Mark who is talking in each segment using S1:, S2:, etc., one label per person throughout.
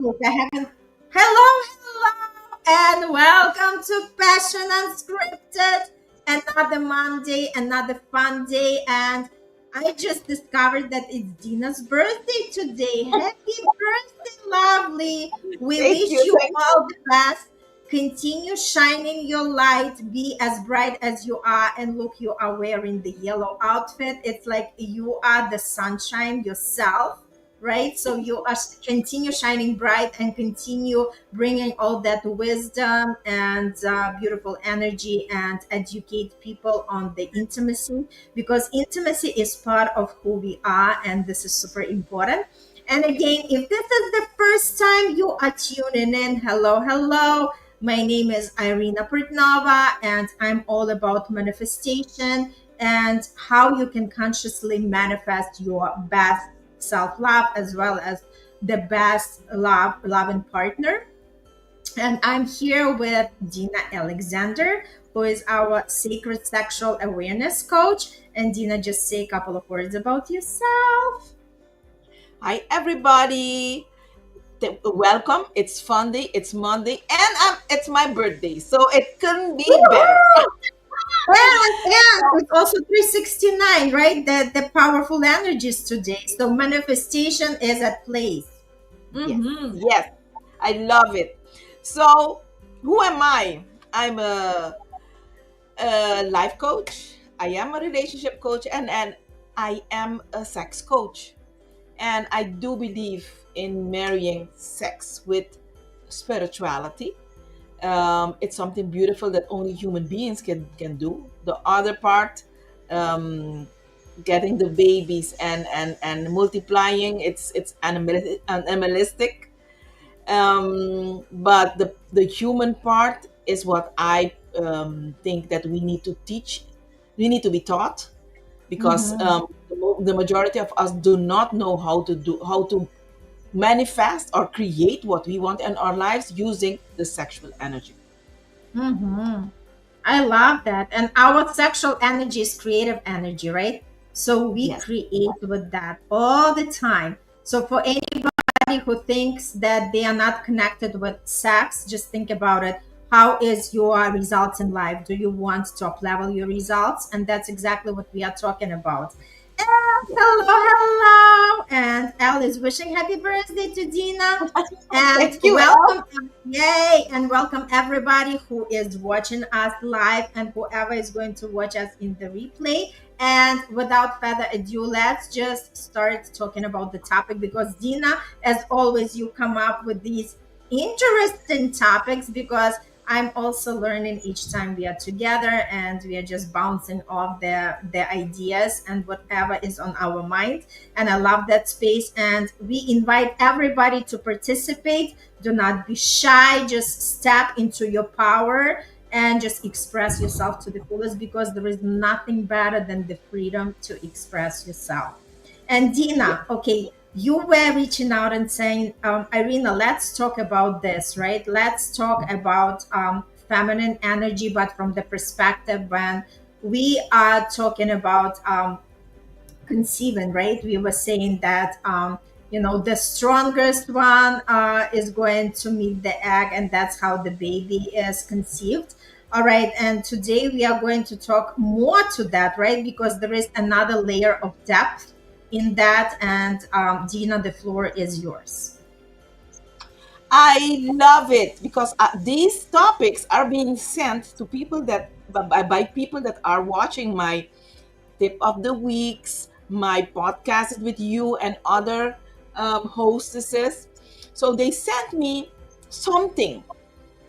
S1: Hope I haven't. Hello, hello, and welcome to Passion Unscripted. Another Monday, another fun day, and I just discovered that it's Dina's birthday today. Happy birthday, lovely! We
S2: Thank
S1: wish
S2: you.
S1: you
S2: Thank
S1: all the best. Continue shining your light. Be as bright as you are. And look, you are wearing the yellow outfit. It's like you are the sunshine yourself, right? So you are continue shining bright and continue bringing all that wisdom and beautiful energy and educate people on the intimacy, because intimacy is part of who we are, and this is super important. And again, if this is the first time you are tuning in, hello, hello. My name is Irina Portnova, and I'm all about manifestation and how you can consciously manifest your best self love as well as the best loving partner. And I'm here with Dina Alexander, who is our sacred sexual awareness coach. And Dina, just say a couple of words about yourself.
S2: Hi, everybody. Welcome. It's fun day. It's Monday, and it's my birthday, so it couldn't be better.
S1: Woo! And it's also 369, right? The powerful energies today. So manifestation is at place.
S2: Yes,
S1: Mm-hmm.
S2: yes, I love it. So, who am I? I'm a life coach. I am a relationship coach, and I am a sex coach. And I do believe in marrying sex with spirituality. It's something beautiful that only human beings can do. The other part, um, getting the babies and multiplying, it's animalistic. But the human part is what I think that we need to teach. We need to be taught, because
S1: Mm-hmm.
S2: the majority of us do not know how to manifest or create what we want in our lives using the sexual energy.
S1: Mm-hmm. I love that. And our sexual energy is creative energy, right? So we
S2: Yes.
S1: create with that all the time. So for anybody who thinks that they are not connected with sex, just think about it. How is your results in life? Do you want to up level your results? And that's exactly what we are talking about. And hello, hello. And Elle is wishing happy birthday to Dina. And
S2: Thank you, El.
S1: welcome, yay, and welcome everybody who is watching us live and whoever is going to watch us in the replay. And without further ado, let's just start talking about the topic, because Dina, as always, you come up with these interesting topics, because I'm also learning each time we are together, and we are just bouncing off the ideas and whatever is on our mind. And I love that space. And we invite everybody to participate. Do not be shy. Just step into your power and just express yourself to the fullest, because there is nothing better than the freedom to express yourself. And
S2: Yes.
S1: Dina, okay, you were reaching out and saying, Irina, let's talk about this, right? Let's talk about feminine energy, but from the perspective when we are talking about conceiving, right? We were saying that the strongest one is going to meet the egg, and that's how the baby is conceived. All right, and today we are going to talk more to that, right? Because there is another layer of depth in that. And Dina, the floor is yours.
S2: I love it, because these topics are being sent to people that by people that are watching my tip of the weeks, my podcast with you and other hostesses. So they sent me something,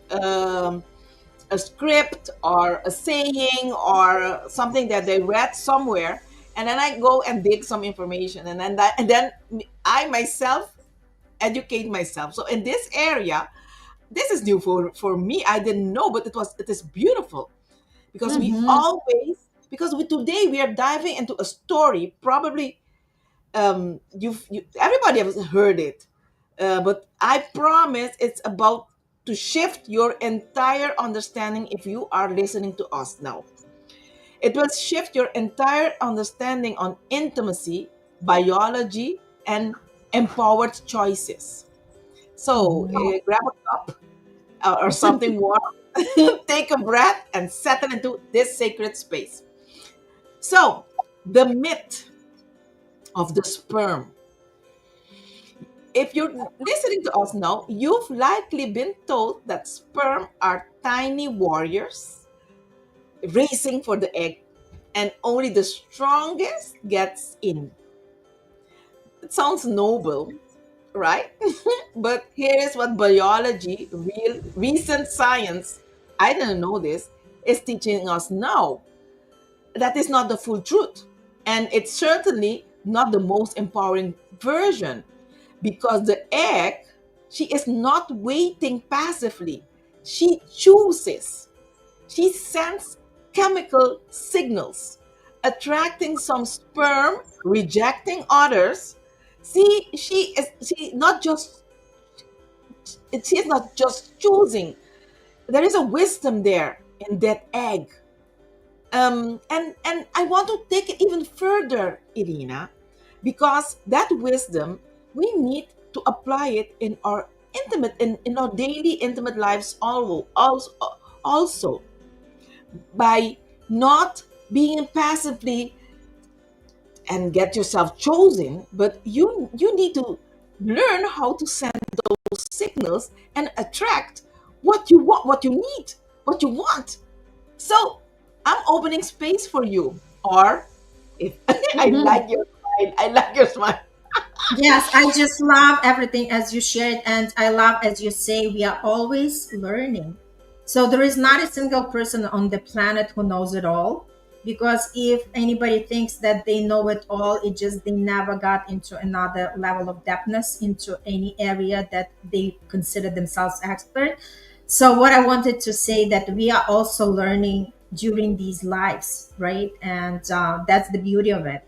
S2: um, a script or a saying or something that they read somewhere, and then I go and dig some information, and then I myself educate myself. So in this area, this is new for me. I didn't know, but it is beautiful, because
S1: Mm-hmm.
S2: today we are diving into a story. Probably everybody has heard it, but I promise it's about to shift your entire understanding. If you are listening to us now, it will shift your entire understanding on intimacy, biology, and empowered choices. So grab a cup or something warm, take a breath, and settle into this sacred space. So, the myth of the sperm. If you're listening to us now, you've likely been told that sperm are tiny warriors racing for the egg, and only the strongest gets in. It sounds noble, right? But here is what biology, real recent science, I didn't know this, is teaching us now. That is not the full truth. And it's certainly not the most empowering version, because the egg, she is not waiting passively. She chooses. She sends chemical signals, attracting some sperm, rejecting others. See, she is not just choosing. There is a wisdom there in that egg. And I want to take it even further, Irina, because that wisdom, we need to apply it in our in our daily intimate lives also by not being passively and get yourself chosen, but you need to learn how to send those signals and attract what you want, what you need, what you want. So I'm opening space for you. Or if I
S1: Mhm.
S2: like your smile, I like your smile.
S1: Yes, I just love everything as you shared, and I love as you say we are always learning. So there is not a single person on the planet who knows it all. Because if anybody thinks that they know it all, it just they never got into another level of depthness into any area that they consider themselves expert. So what I wanted to say that we are also learning during these lives, right? And that's the beauty of it.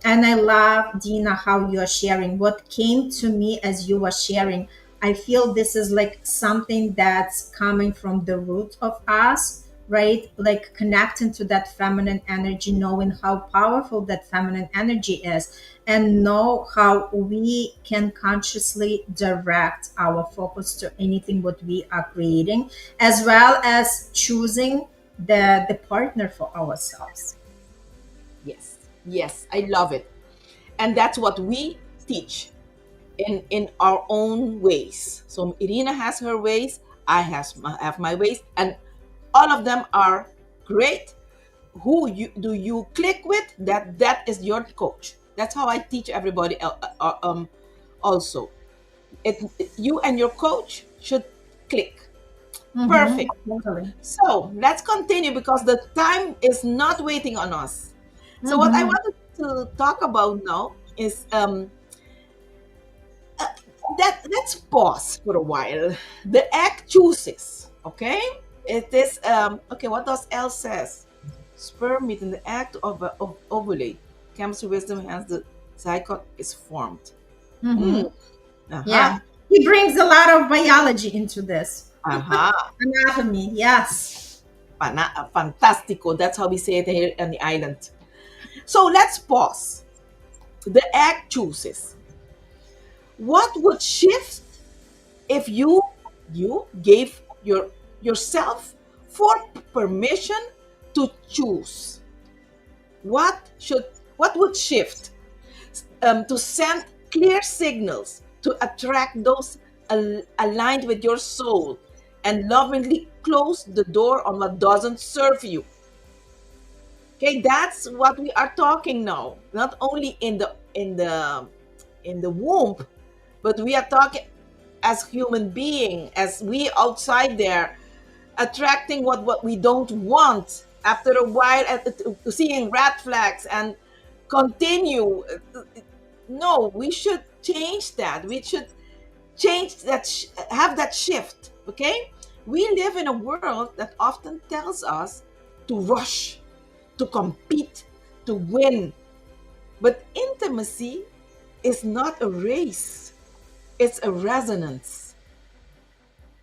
S1: And I love, Dina, how you are sharing. What came to me as you were sharing, I feel this is like something that's coming from the root of us, right? Like connecting to that feminine energy, knowing how powerful that feminine energy is, and know how we can consciously direct our focus to anything what we are creating, as well as choosing the partner for ourselves.
S2: Yes, yes, I love it. And that's what we teach in our own ways. So Irina has her ways, have my ways, and all of them are great. Who you do you click with? That is your coach. That's how I teach everybody. Also, you and your coach should click.
S1: Mm-hmm.
S2: Perfect.
S1: Totally.
S2: So let's continue because the time is not waiting on us. So what I
S1: Mm-hmm.
S2: wanted to talk about now is uh, that let's pause for a while. The egg chooses. Okay, it is okay. What does L says? Sperm meet in the act of ovulate. Chemistry wisdom has the zygote is formed.
S1: Mm-hmm.
S2: Hmm.
S1: Yeah.
S2: Aha.
S1: He brings a lot of biology into this.
S2: Aha.
S1: Anatomy. Yes.
S2: Fantastico. That's how we say it here on the island. So let's pause. The egg chooses. What would shift if you gave yourself for permission to choose? What would shift to send clear signals to attract those aligned with your soul and lovingly close the door on what doesn't serve you? Okay, that's what we are talking now. Not only in the womb, but we are talking as human being, as we outside there, attracting what we don't want. After a while, seeing red flags and continue. No, we should change that. We should change that. Have that shift. Okay, we live in a world that often tells us to rush, to compete, to win. But intimacy is not a race, it's a resonance.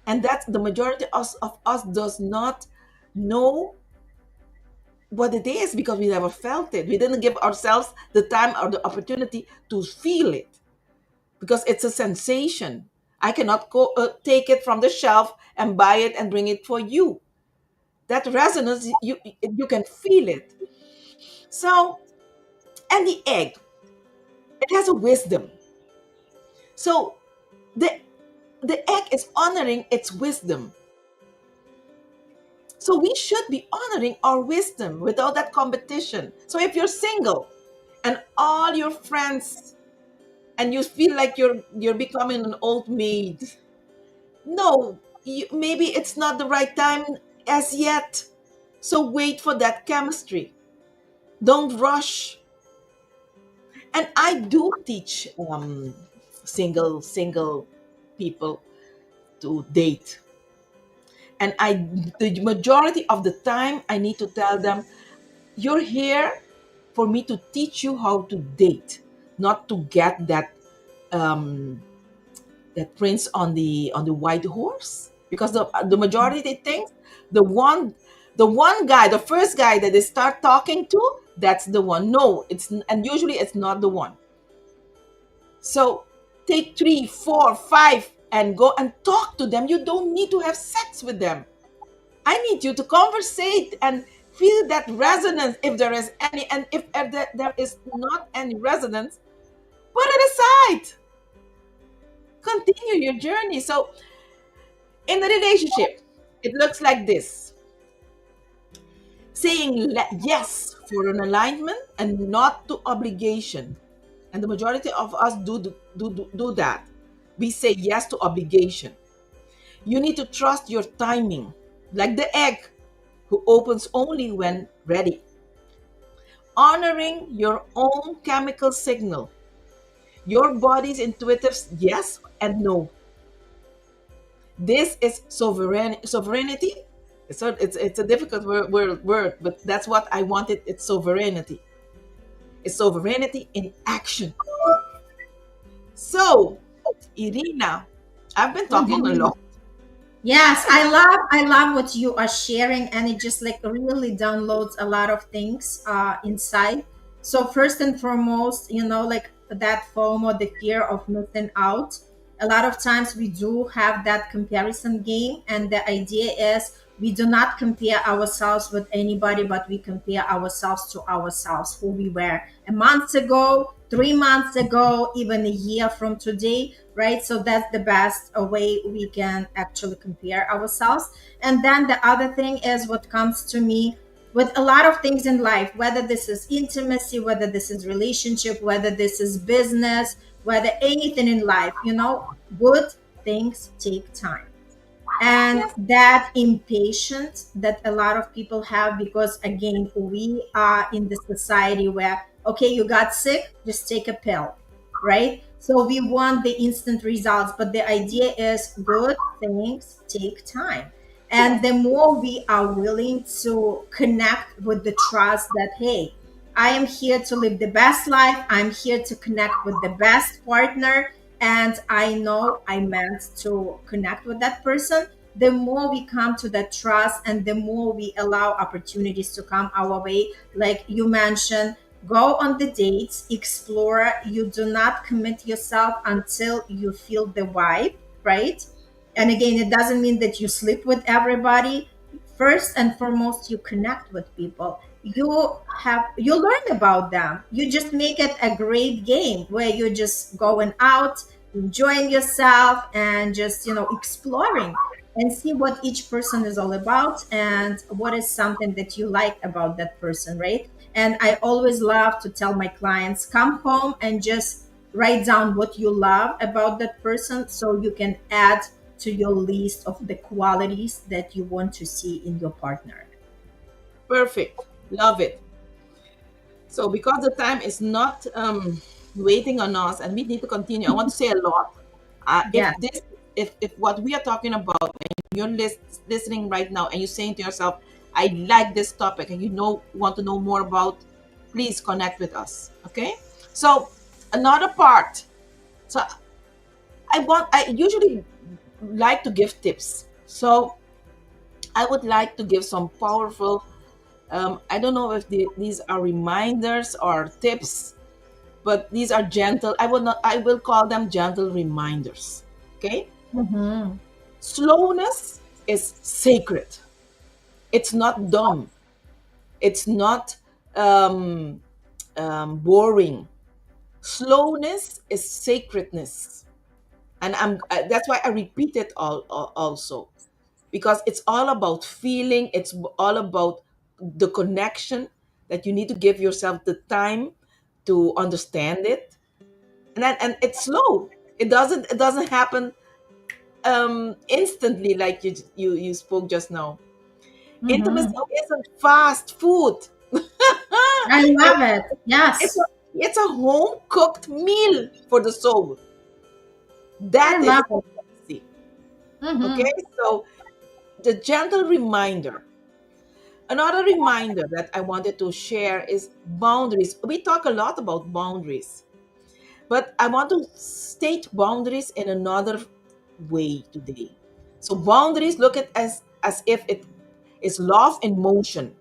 S2: And that's the majority of us does not know what it is because we never felt it. We didn't give ourselves the time or the opportunity to feel it because it's a sensation. I cannot go take it from the shelf and buy it and bring it for you. That resonance, you can feel it. So, and the egg, it has a wisdom. So the egg is honoring its wisdom. So we should be honoring our wisdom without that competition. So if you're single and all your friends and you feel like you're becoming an old maid, no, maybe it's not the right time as yet. So wait for that chemistry. Don't rush. And I do teach single people to date. And the majority of the time I need to tell them, you're here for me to teach you how to date, not to get um that prince on the white horse. Because the majority thinks the one the one guy, the first guy that they start talking to, that's the one. No, and usually it's not the one. So take three, four, five, and go and talk to them. You don't need to have sex with them. I need you to conversate and feel that resonance if there is any. And if there is not any resonance, put it aside. Continue your journey. So in a relationship, it looks like this: saying yes for an alignment and not to obligation. And the majority of us do that. We say yes to obligation. You need to trust your timing, like the egg who opens only when ready. Honoring your own chemical signal, your body's intuitive yes and no. This is sovereignty. It's a difficult word, but that's what I wanted. It's sovereignty. It's sovereignty in action. So, Irina, I've been talking a
S1: Mhm.
S2: lot.
S1: Yes, I love what you are sharing, and it just like really downloads a lot of things inside. So first and foremost, like that FOMO, the fear of missing out. A lot of times we do have that comparison game, and the idea is we do not compare ourselves with anybody, but we compare ourselves to ourselves, who we were a month ago, 3 months ago, even a year from today, right? So that's the best way we can actually compare ourselves. And then the other thing is what comes to me with a lot of things in life, whether this is intimacy, whether this is relationship, whether this is business, whether anything in life, good things take time. And
S2: Yes,
S1: that impatience that a lot of people have, because again we are in the society where, okay, you got sick, just take a pill, right? So we want the instant results, but the idea is good things take time. And
S2: yes,
S1: the more we are willing to connect with the trust that, hey, I am here to live the best life, I'm here to connect with the best partner, and I know I meant to connect with that person, the more we come to that trust and the more we allow opportunities to come our way. Like you mentioned, go on the dates, explore. You do not commit yourself until you feel the vibe, right? And again, it doesn't mean that you sleep with everybody. First and foremost, you connect with people. You learn about them. You just make it a great game where you're just going out, enjoying yourself, and just exploring and see what each person is all about and what is something that you like about that person, right? And I always love to tell my clients, come home and just write down what you love about that person so you can add to your list of the qualities that you want to see in your partner.
S2: perfect. Love it. So because the time is not waiting on us and we need to continue, I want to say a lot.
S1: Yeah.
S2: If what we are talking about and you're listening right now and you're saying to yourself, I like this topic and want to know more about, please connect with us. Okay. So another part. So I usually like to give tips. So I would like to give some powerful, I don't know if these are reminders or tips, but these are gentle. I will call them gentle reminders. Okay?
S1: Mm-hmm.
S2: Slowness is sacred. It's not dumb. It's not um, boring. Slowness is sacredness. And that's why I repeat it also, because it's all about feeling. It's all about the connection, that you need to give yourself the time to understand it. And it's slow. It doesn't happen instantly, like you spoke just now. Intimacy
S1: Mm-hmm.
S2: isn't fast food.
S1: I
S2: It-
S1: love it.
S2: it's
S1: Yes.
S2: a home cooked meal for the soul.
S1: I
S2: That is
S1: love it.
S2: intimacy. Okay,
S1: Mm-hmm.
S2: so the gentle reminder. Another reminder that I wanted to share is boundaries. We talk a lot about boundaries, but I want to state boundaries in another way today. So boundaries, look at as if it is love in motion,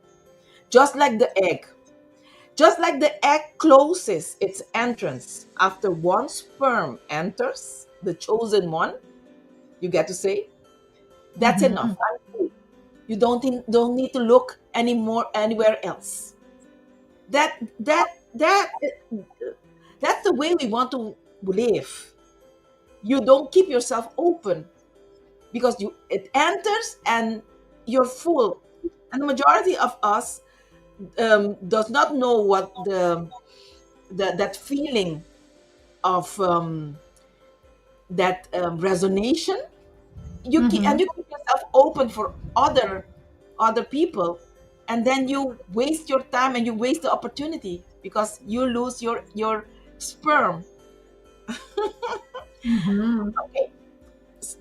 S2: just like the egg. Just like the egg closes its entrance after one sperm enters, the chosen one, you get to say, that's
S1: Mm-hmm.
S2: enough. I'm full. You don't need to look anymore anywhere else. That that's the way we want to live. You don't keep yourself open, because you it enters and you're full. And the majority of us does not know what that feeling of that resonation. And
S1: Mm-hmm.
S2: you keep yourself open for other people, and then you waste your time and you waste the opportunity because you lose your sperm.
S1: Mm-hmm.
S2: Okay,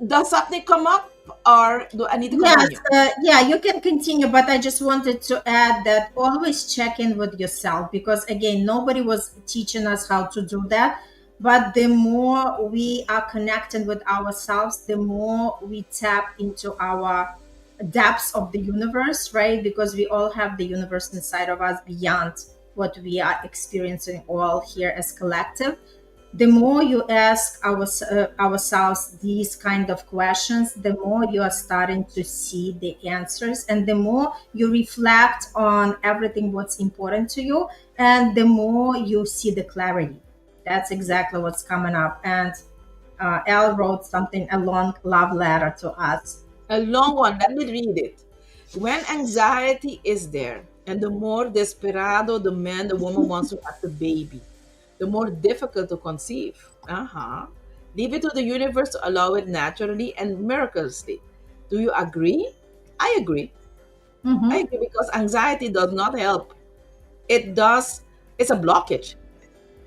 S2: does something come up, or do I need to
S1: Yes,
S2: continue?
S1: yeah, you can continue, but I just wanted to add that always check in with yourself, because again, nobody was teaching us how to do that. But the more we are connected with ourselves, the more we tap into our depths of the universe, right? Because we all have the universe inside of us beyond what we are experiencing all here as collective. The more you ask ourselves these kind of questions, the more you are starting to see the answers, and the more you reflect on everything what's important to you, and the more you see the clarity. That's exactly what's coming up. And Elle wrote something, a long love letter to us.
S2: A long one. Let me read it. When anxiety is there, and the more desperado the man, the woman wants to have the baby, the more difficult to conceive. Uh-huh. Leave it to the universe to allow it naturally and miraculously. Do you agree? I agree. I
S1: Mm-hmm.
S2: agree, because anxiety does not help. It does. It's a blockage.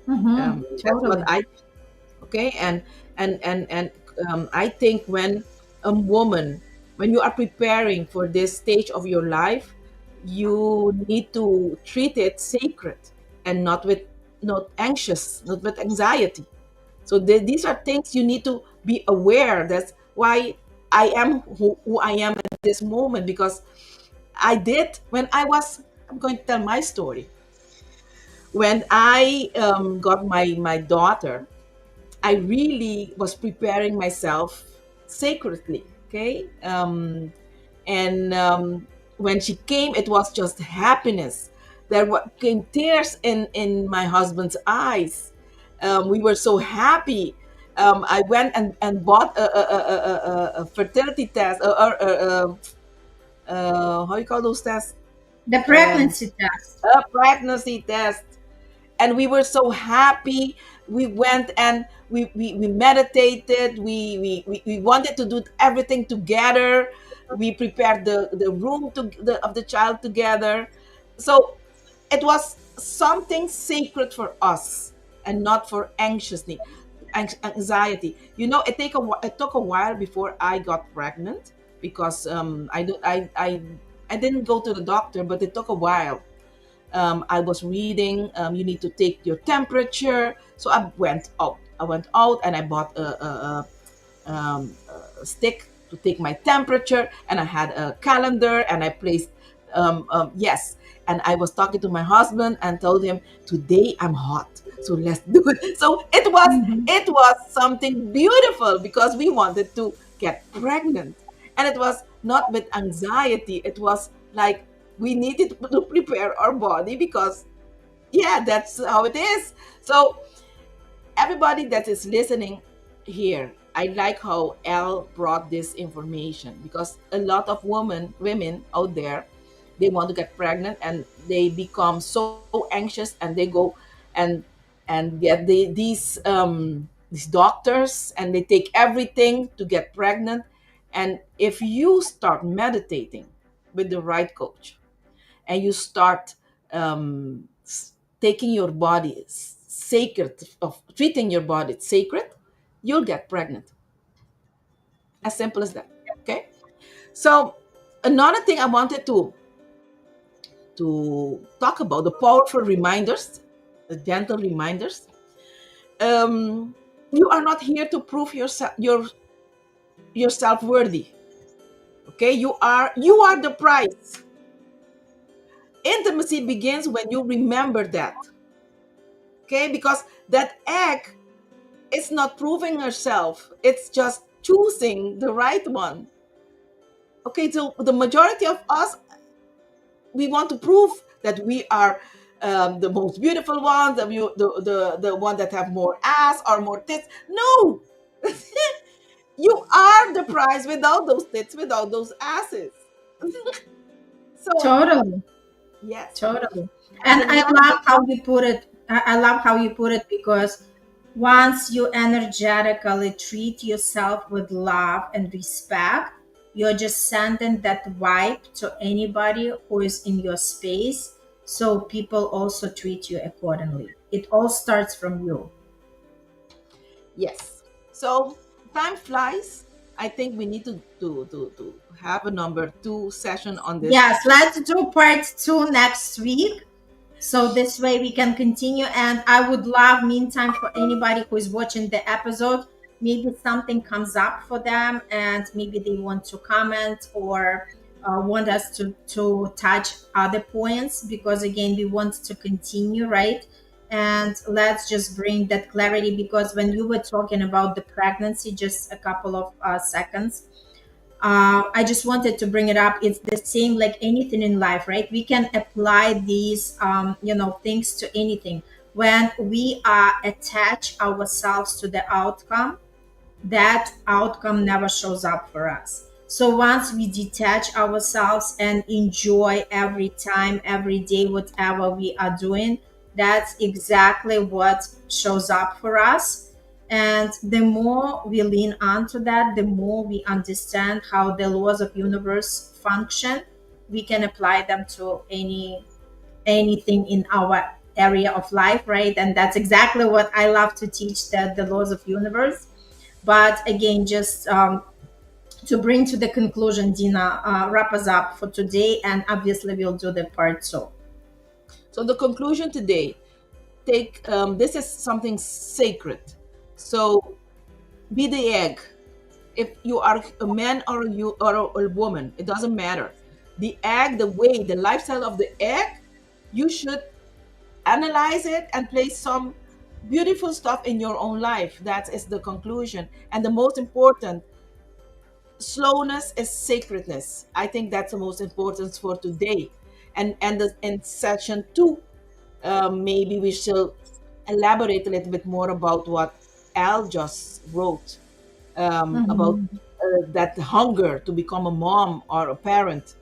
S1: Mm-hmm.
S2: That's what
S1: Totally.
S2: I okay. And I think when a woman, when you are preparing for this stage of your life, you need to treat it sacred, and not anxious, not with anxiety. So these are things you need to be aware. That's why I am who I am at this moment, because I did when I was, I'm going to tell my story. When I got my daughter, I really was preparing myself sacredly. Okay. And when she came, it was just happiness. Came tears in my husband's eyes. We were so happy. I went and bought a fertility test, how you call those tests?
S1: The
S2: Um,
S1: pregnancy test.
S2: a pregnancy test. And we were so happy. We went and we meditated. We wanted to do everything together. We prepared the room of the child together. So it was something sacred for us, and not for anxiety. It took a while before I got pregnant, because I didn't go to the doctor, but it took a while. I was reading, you need to take your temperature. So I went out. And I bought a stick to take my temperature, and I had a calendar, and I placed, yes. And I was talking to my husband and told him, today I'm hot. So let's do it. So it was
S1: Mhm.
S2: it was something beautiful because we wanted to get pregnant. And it was not with anxiety. It was like we needed to prepare our body because yeah, that's how it is. So everybody that is listening here, I like how Elle brought this information because a lot of women out there, they want to get pregnant and they become so anxious and they go and get these doctors and they take everything to get pregnant. And if you start meditating with the right coach and you start taking your body sacred, of treating your body sacred, you'll get pregnant. As simple as that. Okay. So another thing I wanted to talk about, the powerful reminders, the gentle reminders. um you are not here to prove yourself worthy. Okay, you are the prize. Intimacy begins when you remember that. Okay, because that egg is not proving herself, it's just choosing the right one. Okay, so the majority of us, we want to prove that we are the most beautiful one, the one that have more ass or more tits. No, you are the prize without those tits, without those asses. So
S1: Totally.
S2: yes,
S1: Totally.
S2: and
S1: And I
S2: another
S1: love
S2: thing.
S1: how you put it. I love how you put it because once you energetically treat yourself with love and respect, you're just sending that vibe to anybody who is in your space. So people also treat you accordingly. It all starts from you.
S2: Yes. So time flies. I think we need to have a number two session on this.
S1: Yes, let's do part 2 next week. So this way we can continue. And I would love, meantime, for anybody who is watching the episode, maybe something comes up for them and maybe they want to comment or want us to touch other points because again we want to continue, right? And let's just bring that clarity because when you were talking about the pregnancy just a couple of seconds, I just wanted to bring it up. It's the same like anything in life, right? We can apply these, things to anything. When we attach ourselves to the outcome, that outcome never shows up for us. So once we detach ourselves and enjoy every time, every day, whatever we are doing, that's exactly what shows up for us. And the more we lean onto that, the more we understand how the laws of universe function. We can apply them to anything in our area of life, right? And that's exactly what I love to teach, the laws of universe. But again, just to bring to the conclusion, Dina, wrap us up for today, and obviously we'll do the part 2.
S2: So the conclusion today, take this is something sacred. So be the egg. If you are a man or you or a woman, it doesn't matter. The egg, the way, the lifestyle of the egg, you should analyze it and place some beautiful stuff in your own life. That is the conclusion. And the most important, slowness is sacredness. I think that's the most important for today. In section two, maybe we shall elaborate a little bit more about what Al just wrote, about
S1: Mhm.
S2: that hunger to become a mom or a parent,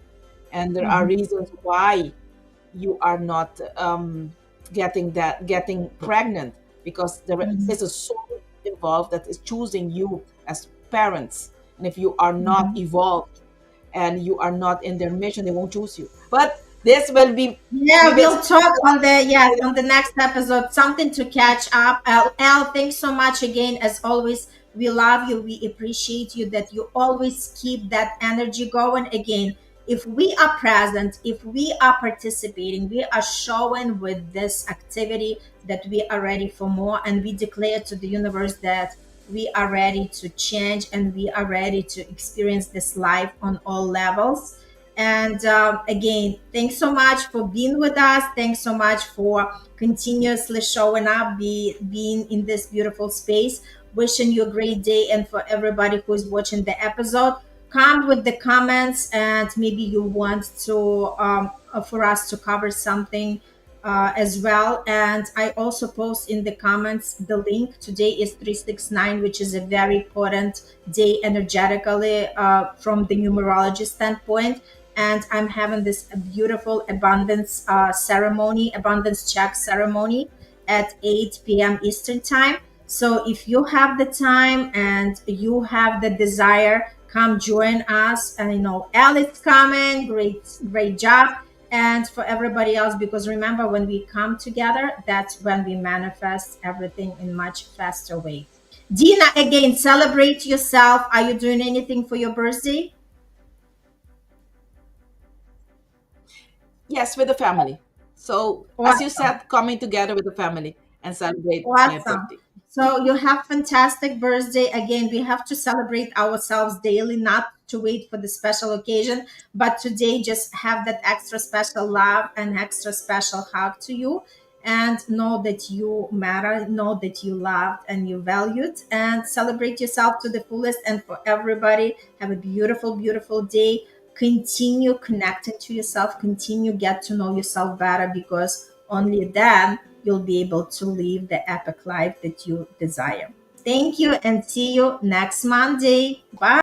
S2: and there are
S1: Mhm.
S2: reasons why you are not getting pregnant, because there
S1: Mhm.
S2: is a soul involved that is choosing you as parents. And if you are not
S1: Mhm.
S2: evolved and you are not in their mission, they won't choose you. But this will be, we
S1: Yeah,
S2: will
S1: we'll
S2: speak
S1: talk on the yes
S2: about
S1: on the next episode. Something to catch up. Al, thanks so much again. As always, we love you. We appreciate you that you always keep that energy going. Again, if we are present, if we are participating, we are showing with this activity that we are ready for more, and we declare to the universe that we are ready to change and we are ready to experience this life on all levels. And again, thanks so much for being with us. Thanks so much for continuously showing up, being in this beautiful space. Wishing you a great day. And for everybody who's watching the episode, come with the comments, and maybe you want to for us to cover something as well. And I also post in the comments the link. Today is 369, which is a very important day energetically from the numerology standpoint. And I'm having this beautiful abundance ceremony, abundance check ceremony at 8 p.m. Eastern time. So if you have the time and you have the desire, come join us. And Ellie's coming. Great job. And for everybody else, because remember, when we come together, that's when we manifest everything in much faster way. Dina, again, celebrate yourself. Are you doing anything for your birthday?
S2: Yes, with the family. So, as you
S1: Awesome.
S2: said, coming together with the family and celebrate my
S1: Awesome.
S2: birthday.
S1: So you have fantastic birthday. Again, we have to celebrate ourselves daily, not to wait for the special occasion, but today just have that extra special love and extra special hug to you. And know that you matter, know that you loved and you valued, and celebrate yourself to the fullest. And for everybody, have a beautiful, beautiful day. Continue connecting to yourself, continue get to know yourself better, because only then you'll be able to live the epic life that you desire. Thank you, and see you next Monday. Bye.